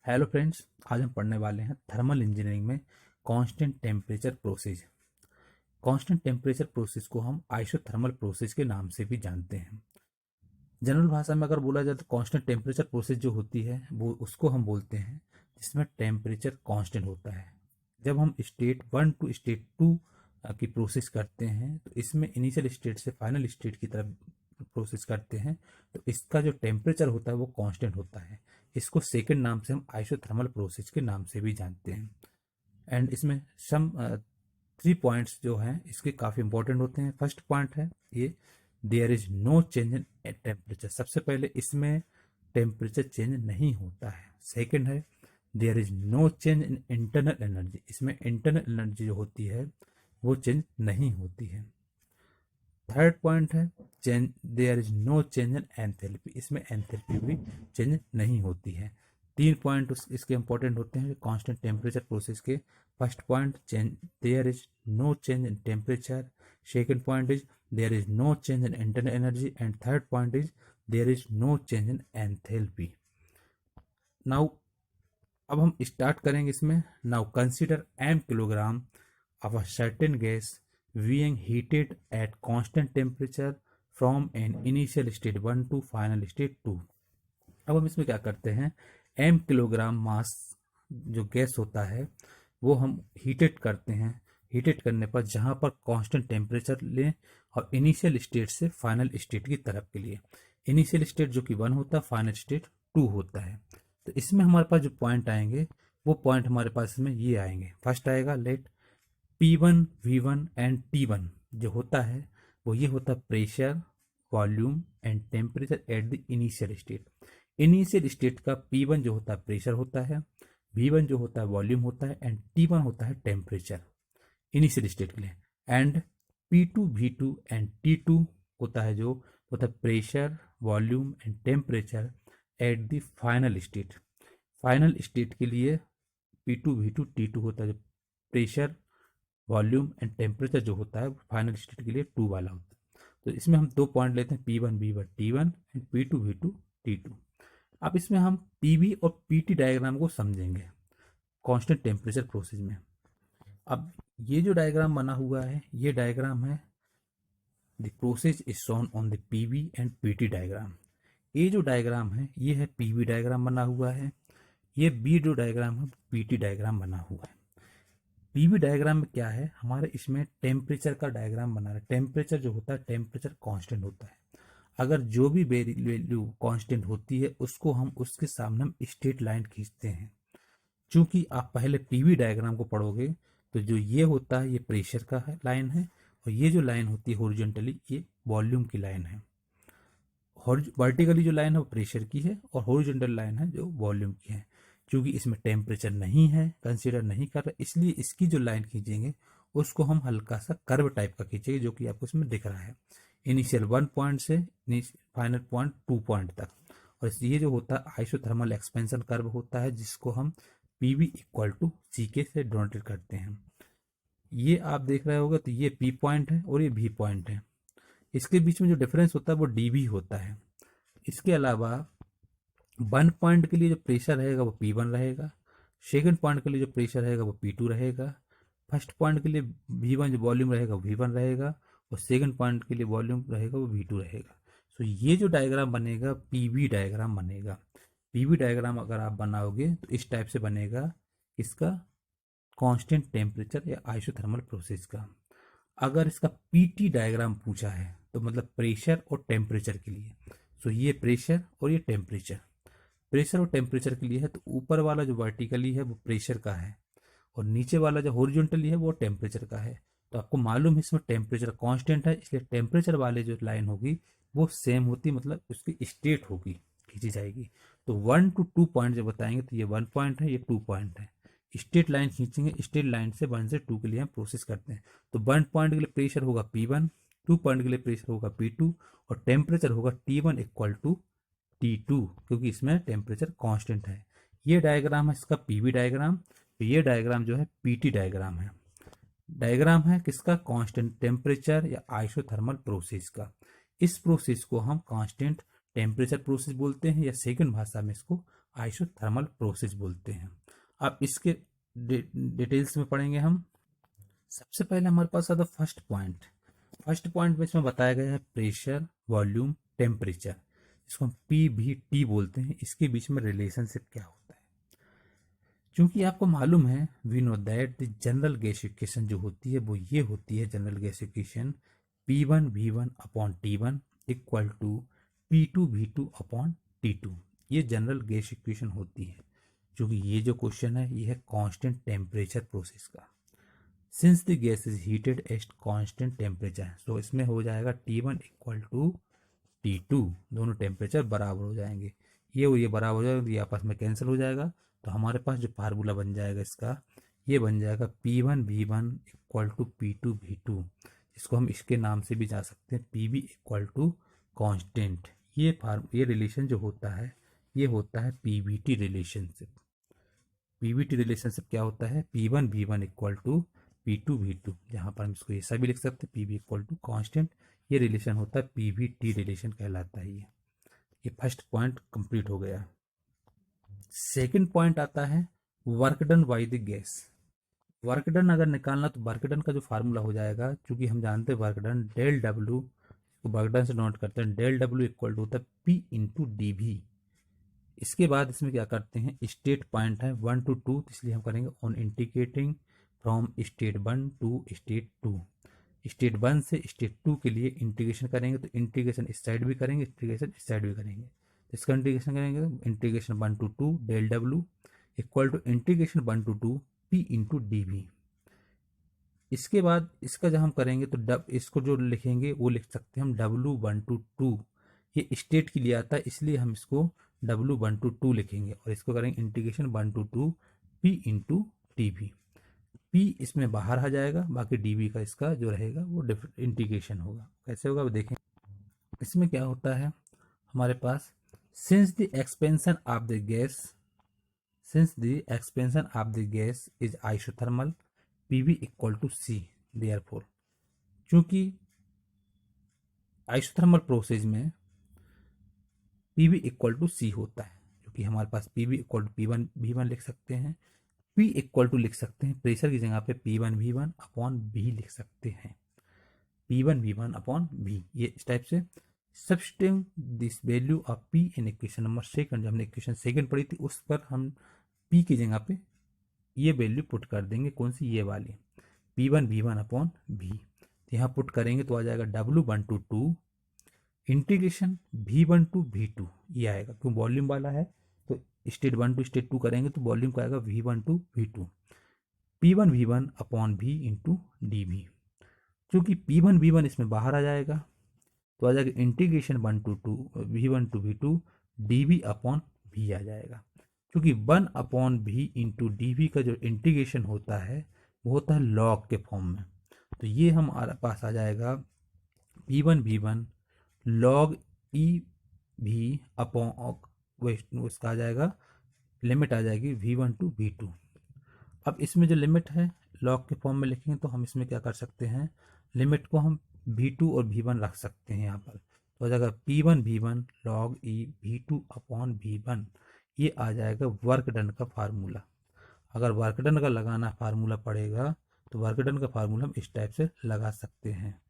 Hello friends, आज हम पढ़ने वाले हैं थर्मल इंजीनियरिंग में constant temperature process. Constant temperature process को हम आइसोथर्मल प्रोसेस के नाम से भी जानते हैं। जनरल भाषा में अगर बोला जाए तो कांस्टेंट टेम्परेचर प्रोसेस जो होती है वो उसको हम बोलते हैं जिसमें टेम्परेचर कांस्टेंट होता है। जब हम स्टेट 1 टू स्टेट 2 की प्रोसेस करते हैं तो इसमें इनिशियल स्टेट से फाइनल स्टेट की तरफ प्रोसेस करते हैं, तो इसका जो टेम्परेचर होता है वो कांस्टेंट होता है। इसको सेकंड नाम से हम आइसोथर्मल प्रोसेस के नाम से भी जानते हैं। एंड इसमें सम 3 पॉइंट्स जो हैं इसके काफ़ी इंपॉर्टेंट होते हैं। फर्स्ट पॉइंट है ये, there is no change in temperature. सबसे पहले इसमें टेम्परेचर चेंज नहीं होता है। सेकंड है, there is no change in internal energy. इसमें इंटरनल एनर्जी जो होती है वो चेंज नहीं होती है। थर्ड पॉइंट है, change there is no change in enthalpy. इसमें एंथैल्पी भी चेंज नहीं होती है। 3 पॉइंट इसके इंपॉर्टेंट होते हैं कांस्टेंट टेम्परेचर प्रोसेस के। First point, change there is no change in temperature. Second point is there is no change in internal energy and third point is there is no change in enthalpy. Now अब हम start करेंगे इसमें। Now consider m kilogram of a certain gas being heated at constant temperature from an initial state 1 to final state 2। अब हम इसमें क्या करते हैं, m किलोग्राम मास जो गैस होता है वो हम हीटेड करते हैं। हीटेड करने पर जहाँ पर कांस्टेंट टेम्परेचर लें और इनिशियल स्टेट से फाइनल स्टेट की तरफ के लिए, इनिशियल स्टेट जो कि 1 होता है, फाइनल स्टेट 2 होता है। तो इसमें हमारे पास जो पॉइंट आएंगे वो पॉइंट हमारे पास इसमें ये आएंगे। फर्स्ट आएगा, late P1, V1 and T1 जो होता है वो ये होता है pressure, volume and temperature at the initial state. Initial state का P1 जो होता है प्रेशर होता है, V1 जो होता है वॉल्यूम होता है एंड T1 होता है टेम्परेचर इनिशियल स्टेट के लिए। And P2, V2 and T2 होता है जो होता है pressure, volume and temperature at the final state. Final state के लिए P2, V2, T2 होता है जो प्रेशर, वॉल्यूम एंड टेम्परेचर जो होता है फाइनल स्टेट के लिए 2 वाला होता है। तो इसमें हम 2 पॉइंट लेते हैं, P1, V1, T1 and P2, V2, T2। अब इसमें हम PV और PT डायग्राम को समझेंगे कांस्टेंट टेम्परेचर प्रोसेस में। अब ये जो डायग्राम बना हुआ है ये डायग्राम है, the process is shown on the PV and PT diagram. ये जो डायग्राम है ये है PV डायग्राम बना हुआ है, ये बी जो डायग्राम है PT डायग्राम बना हुआ है। पीवी डायग्राम में क्या है, हमारे इसमें टेम्परेचर का डायग्राम बना रहा है। टेम्परेचर जो होता है, टेम्परेचर कांस्टेंट होता है। अगर जो भी वैल्यू कांस्टेंट होती है उसको हम उसके सामने हम स्ट्रेट लाइन खींचते हैं। चूंकि आप पहले पीवी डायग्राम को पढ़ोगे तो जो ये होता है ये प्रेशर का है लाइन है, और ये जो लाइन होती है हॉरिजॉन्टली ये वॉल्यूम की लाइन है। वर्टिकली जो लाइन है वो प्रेशर की है और हॉरिजॉन्टल लाइन है जो वॉल्यूम की है। क्योंकि इसमें टेम्परेचर नहीं है, कंसीडर नहीं कर रहे, इसलिए इसकी जो लाइन खींचेंगे उसको हम हल्का सा कर्व टाइप का खींचेंगे जो कि आपको इसमें दिख रहा है, इनिशियल 1 पॉइंट से फाइनल पॉइंट 2 पॉइंट तक। और ये जो होता है आइसोथर्मल एक्सपेंशन कर्व होता है जिसको हम PV इक्वल टू CK से डोनेटेड करते हैं। ये आप देख रहे होगा तो ये P पॉइंट है और ये V पॉइंट है। इसके बीच में जो डिफरेंस होता है वो DV होता है। इसके अलावा 1 पॉइंट के लिए जो प्रेशर रहेगा वो P1 रहेगा, सेकंड पॉइंट के लिए जो प्रेशर रहेगा वो P2 रहेगा, फर्स्ट पॉइंट के लिए V1 जो वॉल्यूम रहेगा वो V1 रहेगा और सेकंड पॉइंट के लिए वॉल्यूम रहेगा वो V2 रहेगा। तो ये जो डायग्राम बनेगा PV डायग्राम बनेगा। PV डायग्राम अगर आप बनाओगे तो इस टाइप से बनेगा, इसका कांस्टेंट टेम्परेचर या आइसोथर्मल प्रोसेस का। अगर इसका PT डायग्राम पूछा है तो मतलब प्रेशर और टेम्परेचर के लिए, तो ये प्रेशर और ये टेम्परेचर, प्रेशर और टेम्परेचर के लिए है। तो ऊपर वाला जो वर्टिकली है वो प्रेशर का है और नीचे वाला जो हॉरिजॉन्टली है वो टेम्परेचर का है। तो आपको मालूम है इसमें टेम्परेचर कांस्टेंट है, इसलिए टेम्परेचर वाले जो लाइन होगी वो सेम होती, मतलब उसकी स्टेट होगी, खींची जाएगी। तो 1 to 2 पॉइंट जब बताएंगे तो ये 1 पॉइंट है, ये 2 पॉइंट है। स्ट्रेट लाइन खींचेंगे, स्ट्रेट लाइन से 1 से 2 के लिए हम प्रोसेस करते हैं। तो 1 पॉइंट के लिए प्रेशर होगा P1, 2 पॉइंट के लिए प्रेशर होगा P2 और टेम्परेचर होगा T1 इक्वल टू T2, क्योंकि इसमें टेम्परेचर कांस्टेंट है। ये डायग्राम है इसका PV डायग्राम। तो ये डायग्राम जो है PT डायग्राम है। डायग्राम है किसका, कांस्टेंट टेम्परेचर या आइसोथर्मल प्रोसेस का। इस प्रोसेस को हम कांस्टेंट टेम्परेचर प्रोसेस बोलते हैं या सेकंड भाषा में इसको आइसोथर्मल प्रोसेस बोलते हैं। अब इसके डिटेल्स में पढ़ेंगे हम। सबसे पहले हमारे पास आता फर्स्ट पॉइंट। फर्स्ट पॉइंट में इसमें बताया गया है प्रेशर, वॉल्यूम, टेम्परेचर, इसको हम PVT बोलते हैं। इसके बीच में रिलेशनशिप क्या होता है? क्योंकि आपको मालूम है, we know that the general gas equation जो होती है वो ये होती है, general gas equation P1 V1 upon T1 equal to P2 V2 upon T2। ये जनरल गैस इक्वेशन होती है। क्योंकि ये जो क्वेश्चन है ये है कांस्टेंट टेम्परेचर प्रोसेस का। Since the gas is heated at constant temperature, so इसमें हो जाएगा T1 इक्वल टू T2, दोनों टेम्परेचर बराबर हो जाएंगे। ये और ये बराबर हो जाएगा, ये आपस में कैंसिल हो जाएगा। तो हमारे पास जो फार्मूला बन जाएगा इसका, ये बन जाएगा P1 V1 equal to P2 V2। इसको हम इसके नाम से भी जा सकते हैं, PV इक्वल टू कॉन्स्टेंट। ये रिलेशन जो होता है ये होता है PVT रिलेशनशिप। PVT रिलेशनशिप क्या होता है? P1 V1 equal to P2 V2, जहाँ पर हम इसको ऐसा भी लिख सकते हैं PV इक्वल टू कॉन्स्टेंट। ये रिलेशन होता है PVT रिलेशन कहलाता है। ये फर्स्ट पॉइंट कंप्लीट हो गया। सेकंड पॉइंट आता है work done by the gas. Work done अगर निकालना तो वर्क डन का जो फार्मूला हो जाएगा, क्योंकि हम जानते हैं वर्क डन डेल डब्ल्यू को वर्क डन से नोट करते हैं, डेल डब्ल्यू इक्वल टू होता है P इंटू DV। इसके बाद इसमें क्या करते हैं, स्टेट पॉइंट है 1 to 2, इसलिए हम करेंगे on integrating from state 1 to state 2। State 1 से स्टेट 2 के लिए इंटीग्रेशन करेंगे तो इंटीग्रेशन इस साइड भी करेंगे, इंटीग्रेशन इस साइड भी करेंगे। तो इसका इंटीग्रेशन करेंगे तो integration 1 to 2 del W equal to integration 1 to 2 P into DV। इसके बाद इसका जब हम करेंगे तो इसको जो लिखेंगे वो लिख सकते हैं हम W1 to 2। ये स्टेट के लिए आता है इसलिए हम इसको W1 to 2 लिखेंगे, और इसको करेंगे integration 1 to 2 P into DV। P इसमें बाहर आ जाएगा, बाकी DV का इसका जो रहेगा वो इंटीग्रेशन होगा। कैसे होगा वो देखें। इसमें क्या होता है हमारे पास, since the expansion of the gas is isothermal PV equal to C। Therefore, क्योंकि आइसोथर्मल प्रोसेस में PV इक्वल टू C होता है, क्योंकि हमारे पास PV equal to P1 V1 लिख सकते हैं, P इक्वल टू लिख सकते हैं प्रेशर की जगह पे P1 V1 अपॉन V लिख सकते हैं, P1 V1 अपॉन V। ये इस टाइप से substituting this value of P in equation number second, जो हमने इक्वेशन सेकंड पढ़ी थी उस पर हम P की जगह पे ये वैल्यू पुट कर देंगे। कौन सी? ये वाली, P1 V1 अपॉन V। यहाँ पुट करेंगे तो आ जाएगा W1 to 2 integration V1 to V2। ये आएगा, क्यों वॉल्यूम वाला है तो स्टेट 1 to स्टेट 2 करेंगे तो वॉल्यूम का आएगा V1 to V2, P1 V1 upon V into DV। क्योंकि P1 V1 इसमें बाहर आ जाएगा तो आ जाएगा integration 1 to 2 V1 to V2 DV upon V आ जाएगा। क्योंकि 1 अपॉन V इंटू DV का जो इंटीग्रेशन होता है वो होता है लॉग के फॉर्म में। तो ये हमारे पास आ जाएगा P1 V1 log EV upon उसका आ जाएगा, लिमिट आ जाएगी V1 to V2। अब इसमें जो लिमिट है लॉग के फॉर्म में लिखेंगे तो हम इसमें क्या कर सकते हैं, लिमिट को हम V2 और V1 रख सकते हैं यहाँ पर। तो आ जाएगा P1 V1 log E V2 upon V1। ये आ जाएगा वर्क डन का फार्मूला। अगर वर्क डन का लगाना फार्मूला पड़ेगा तो वर्क डन का फार्मूला हम इस टाइप से लगा सकते हैं।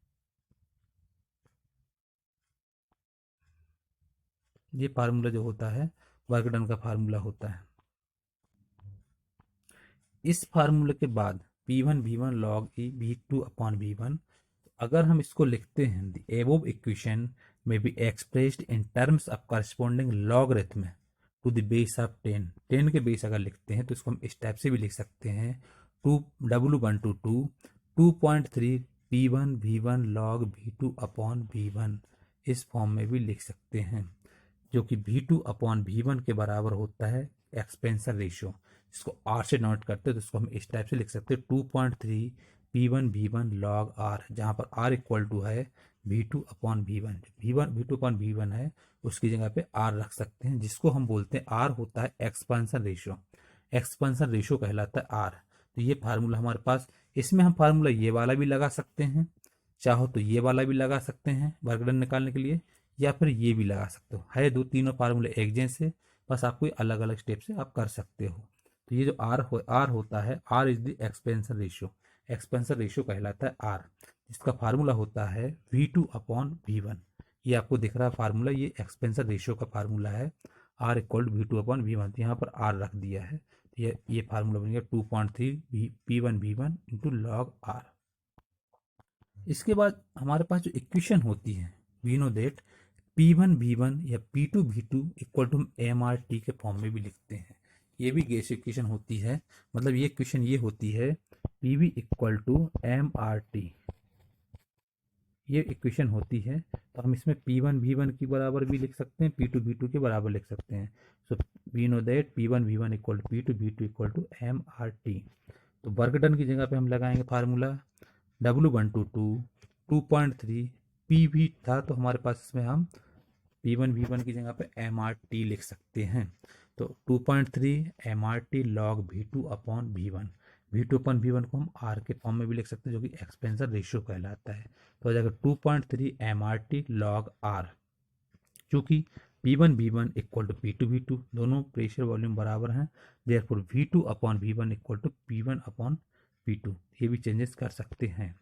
ये फार्मूला जो होता है वर्क डन का फार्मूला होता है। इस फार्मूले के बाद P1 V1 log E V2 upon V1, अगर हम इसको लिखते हैं द एबोव इक्वेशन में be expressed in terms of corresponding logarithm to the base of 10 के बेस अगर लिखते हैं तो इसको हम इस टाइप से भी लिख सकते हैं, W1 to 2 2.3 P1 V1 log V2 upon V1। इस फॉर्म में भी लिख सकते हैं, जो कि V2 अपॉन V1 के बराबर होता है एक्सपेंशन रेशियो। इसको R से नोट करते हैं तो इसको हम इस टाइप से लिख सकते हैं 2.3 P1 V1 लॉग R, जहाँ पर R इक्वल टू है V2 upon V1। V2 upon V1 है उसकी जगह पे R रख सकते हैं, जिसको हम बोलते हैं R होता है एक्सपेंशन रेशियो। एक्सपेंशन रेशियो कहलाता है R। तो ये फार्मूला हमारे पास, इसमें हम फार्मूला ये वाला भी लगा सकते हैं, चाहो तो ये वाला भी लगा सकते हैं वर्क डन निकालने के लिए, या फिर ये भी लगा सकते हो। है दो तीनों फार्मूले एक जैसे, बस आपको अलग अलग स्टेप से आप कर सकते हो। तो ये जो आर होता है, r is the expansion ratio, expansion ratio कहलाता है आर, जिसका फार्मूला होता है V2/V1। ये आपको दिख रहा है फार्मूला, ये एक्सपेंशन रेशियो का फार्मूला है, R इक्वल V2/V1। यहाँ पर R रख दिया है, तो ये फार्मूला बन गया 2.3 P1V1 इंटू लॉग R। इसके बाद हमारे पास जो इक्वेशन होती है, वी नो दैट P1V1 या P2V2 इक्वल टू MRT के फॉर्म में भी लिखते हैं। ये भी गैस इक्वेशन होती है, मतलब ये इक्वेशन ये होती है PV इक्वल टू MRT, ये इक्वेशन होती है। तो हम इसमें P1V1 की बराबर भी लिख सकते हैं, P2V2 के बराबर लिख सकते हैं। So we know that P1V1 equal to P2V2 equal to MRT। तो वर्क डन की जगह पे हम लगाएंगे फार्मूला W122 2.3 PV था, तो हमारे पास इसमें हम P1V1 की जगह पे MRT लिख सकते हैं। तो 2.3 MRT लॉग V2/V1, V2/V1 को हम R के फॉर्म में भी लिख सकते हैं, जो कि एक्सपेंशन रेशियो कहलाता है। तो हो जाएगा 2.3 MRT लॉग R, चूँकि P1V1 इक्वल टू P2V2, दोनों प्रेशर वॉल्यूम बराबर हैं, therefore V2/V1 equal to P1/P2। ये भी चेंजेस कर सकते हैं।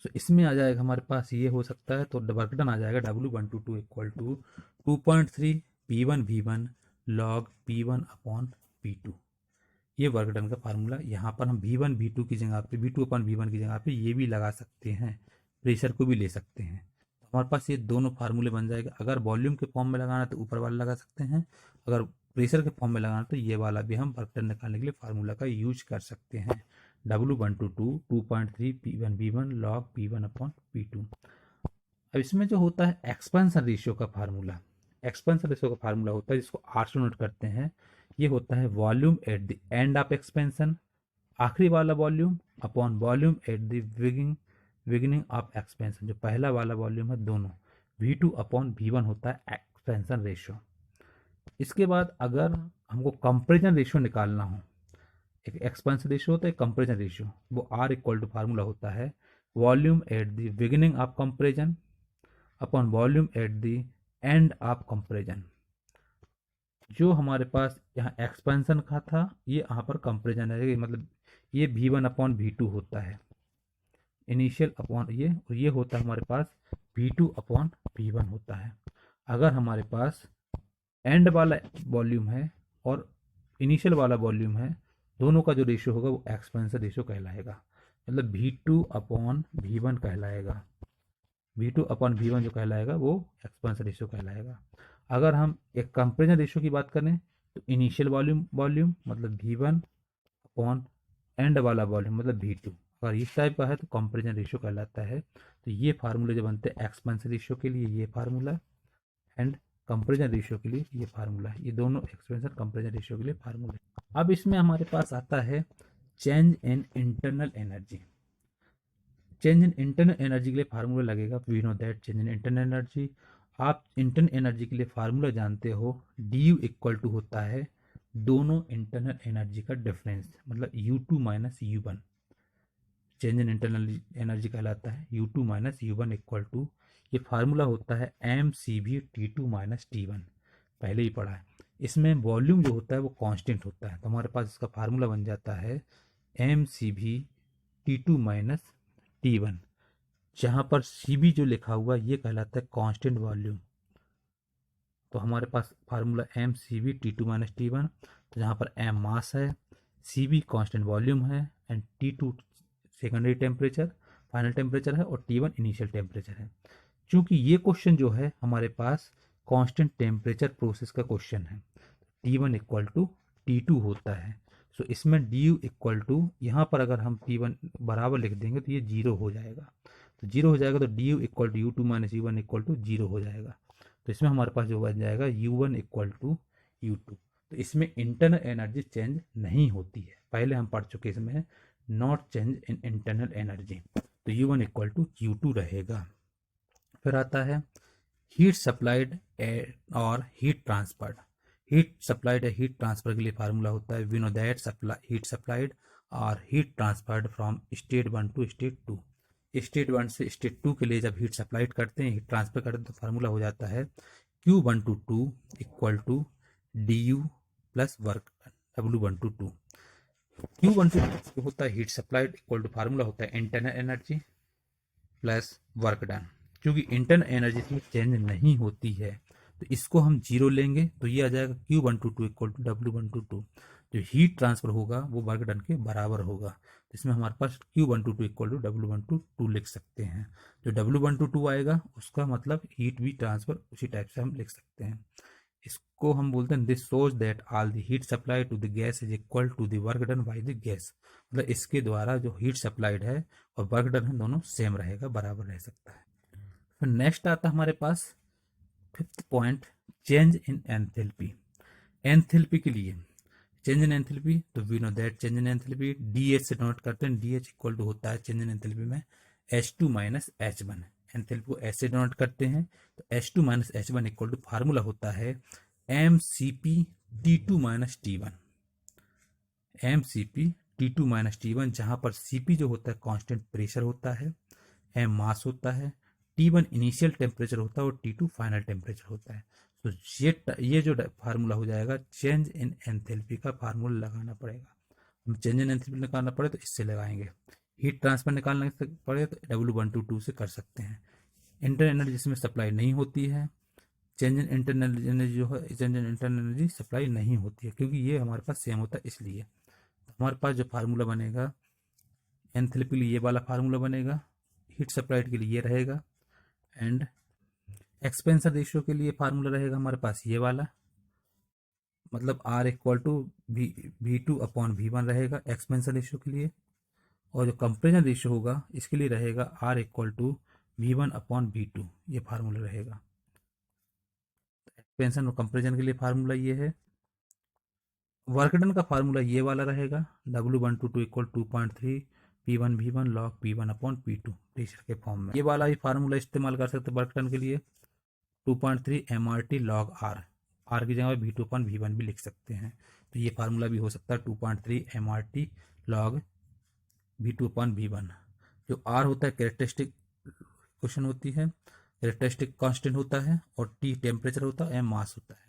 सो इसमें आ जाएगा हमारे पास, ये हो सकता है, तो वर्क डन आ जाएगा W122 equal to 2.3 P1V1 log P1/P2। ये वर्क डन का फार्मूला। यहाँ पर हम V1V2 की जगह पे V2/V1 की जगह पे ये भी लगा सकते हैं, प्रेशर को भी ले सकते हैं। हमारे पास ये दोनों फार्मूले बन जाएगा। अगर वॉल्यूम के फॉर्म में लगाना तो ऊपर वाला लगा सकते हैं, अगर प्रेशर के फॉर्म में लगाना तो ये वाला भी हम वर्क डन निकालने के लिए फार्मूला का यूज कर सकते हैं। W122 2.3 P1V1 log P1/P2। अब इसमें जो होता है एक्सपेंशन रेशियो का फार्मूला, एक्सपेंशन रेशियो का फार्मूला होता है जिसको R से नोट करते हैं। ये होता है volume at the end of expansion, आखिरी वाला volume, upon volume at the beginning of expansion, जो पहला वाला वॉल्यूम है, दोनों। V2/V1 होता है एक्सपेंशन रेशियो। इसके बाद अगर हमको कंपेरिजन रेशियो निकालना हो, एक एक्सपेंशन रेशियो होता है, कंपेरिजन रेशियो, वो R इक्वल टू फार्मूला होता है volume at the beginning of comparison upon volume at the end of comparison. जो हमारे पास यहाँ एक्सपेंशन का था, ये यहाँ पर कंपेरिजन है, मतलब ये V1/V2 होता है इनिशियल अपॉन ये, और ये होता है हमारे पास V2/V1 होता है। अगर हमारे पास एंड वाला वॉल्यूम है और इनिशियल वाला वॉल्यूम है, दोनों का जो रेशियो होगा वो एक्सपेंशन रेशियो कहलाएगा, मतलब V2/V1 कहलाएगा। V2/V1 जो कहलाएगा वो एक्सपेंशन रेशियो कहलाएगा। अगर हम एक कंपेरिजन रेशियो की बात करें तो इनिशियल वॉल्यूम मतलब V1 अपॉन एंड वाला वॉल्यूम मतलब V2, अगर इस टाइप का है तो कंपेरिजन रेशियो कहलाता है। तो ये फार्मूले जो बनते हैं एक्सपेंशन रेशियो के लिए ये फार्मूला, एंड कंपेरिजन रेशियो के लिए ये फार्मूला है। ये दोनों एक्सपेंशन कंपेरिजन रेशियो के लिए फार्मूले। अब इसमें हमारे पास आता है change in internal energy. Change in internal energy के लिए फार्मूला लगेगा, we know that change in internal energy. आप इंटरनल एनर्जी के लिए फार्मूला जानते हो, डी यू इक्वल टू होता है दोनों इंटरनल एनर्जी का डिफरेंस, मतलब U2 minus U1। Change in internal energy कहलाता है U2 minus U1 equal to, ये फार्मूला होता है mCV T2 माइनस T1, पहले ही पढ़ा है। इसमें वॉल्यूम जो होता है वो कांस्टेंट होता है, तो हमारे पास इसका फार्मूला बन जाता है mCV T2 माइनस T1, जहाँ पर CB जो लिखा हुआ ये कहलाता है कांस्टेंट वॉल्यूम। तो हमारे पास formula mCV T2 minus T1, तो जहाँ पर m मास है, CB कांस्टेंट वॉल्यूम है, and T2 secondary temperature final temperature है, और T1 इनिशियल टेम्परेचर है। चूंकि ये क्वेश्चन जो है हमारे पास कांस्टेंट टेम्परेचर प्रोसेस का क्वेश्चन है, T1 इक्वल टू T2 होता है। सो इसमें du इक्वल टू, यहाँ पर अगर हम T1 बराबर लिख देंगे तो ये 0 हो जाएगा, तो 0 हो जाएगा, तो du equal to U2 minus U1 equal to 0 हो जाएगा। तो इसमें हमारे पास जो बन जाएगा U1 इक्वल टू U2। तो इसमें इंटरनल एनर्जी चेंज नहीं होती है, पहले हम पढ़ चुके इसमें not change in internal energy, तो U1 इक्वल टू U2 रहेगा। फिर आता है हीट सप्लाइड और हीट ट्रांसफर्ड। हीट सप्लाइड या हीट ट्रांसफर के लिए फार्मूला होता है we know that heat supplied और heat transferred from state 1 to state 2। State 1 से स्टेट 2 के लिए जब हीट सप्लाइड करते हैं, हीट ट्रांसफर करते हैं, तो फार्मूला हो जाता है Q122 equal to d u plus work W122। Q122 होता है heat supplied equal to formula होता है internal energy plus work done. क्योंकि इंटरनल एनर्जी में चेंज नहीं होती है तो इसको हम जीरो लेंगे तो ये आ जाएगा Q122 इक्वल टू W122। जो हीट ट्रांसफर होगा वो वर्क डन के बराबर होगा, तो इसमें हमारे पास Q122 इक्वल टू W122 लिख सकते हैं। जो W122 आएगा उसका मतलब हीट भी ट्रांसफर उसी टाइप से हम लिख सकते हैं। इसको हम बोलते हैं this shows that all the heat supply to the gas is equal to the work done by the gas. मतलब इसके द्वारा जो हीट सप्लाइड है और वर्क डन है दोनों सेम रहेगा, बराबर रह सकता है। फिर नेक्स्ट आता है हमारे पास fifth point, change in enthalpy. Enthalpy के लिए चेंज इन एंथैल्पी, तो we know that change in enthalpy DH से नोट करते हैं। डीएच इक्वल टू होता है चेंज इन एंथैल्पी में H2 माइनस H1। एंथैल्पी को ऐसे नोट करते हैं तो H2 minus H1 equal to formula होता है MCP T2 minus T1। MCP T2 minus T1, जहां पर CP जो होता है कांस्टेंट प्रेशर होता है, M मास होता है, T1 इनिशियल टेम्परेचर होता है और T2 फाइनल टेम्परेचर होता है। तो ये जो फार्मूला हो जाएगा चेंज इन एंथैल्पी का फार्मूला लगाना पड़ेगा। हम चेंज इन एंथैल्पी निकालना पड़े तो इससे लगाएंगे। हीट ट्रांसफर निकालना पड़े तो W122 से कर सकते हैं। इंटरनल एनर्जी जिसमें सप्लाई नहीं होती है, चेंज इन इंटरनल एनर्जी जो है, change in internal energy supply नहीं होती है क्योंकि ये हमारे पास सेम होता है इसलिए। तो हमारे पास जो फार्मूला बनेगा एंथैल्पी के लिए ये वाला फार्मूला बनेगा, हीट सप्लाइड के लिए ये रहेगा, एंड एक्सपेंशन रेशियो के लिए फार्मूला रहेगा हमारे पास ये वाला, मतलब R equal to V2 upon V1 रहेगा एक्सपेंशन रेशियो के लिए। और जो कंपेरिजन रेशियो होगा इसके लिए रहेगा R equal to V1 upon V2, ये फार्मूला रहेगा। एक्सपेंशन और कंपेरिजन के लिए फार्मूला ये है। वर्क डन का फार्मूला ये वाला रहेगा W122 equal 2.3 P1 V1 log P1 upon P2 pressure के फॉर्म में। ये वाला ही फार्मूला इस्तेमाल कर सकते हैं वर्क डन के लिए, 2.3 MRT लॉग R की जगह V2 अपॉन V1 भी लिख सकते हैं। तो ये फार्मूला भी हो सकता है 2.3 MRT log V2 upon V1। जो R होता है कैरेक्टरिस्टिक क्वेश्चन होती है, कैरेक्टरिस्टिक कांस्टेंट होता है, और T टेम्परेचर होता है, M मास होता है।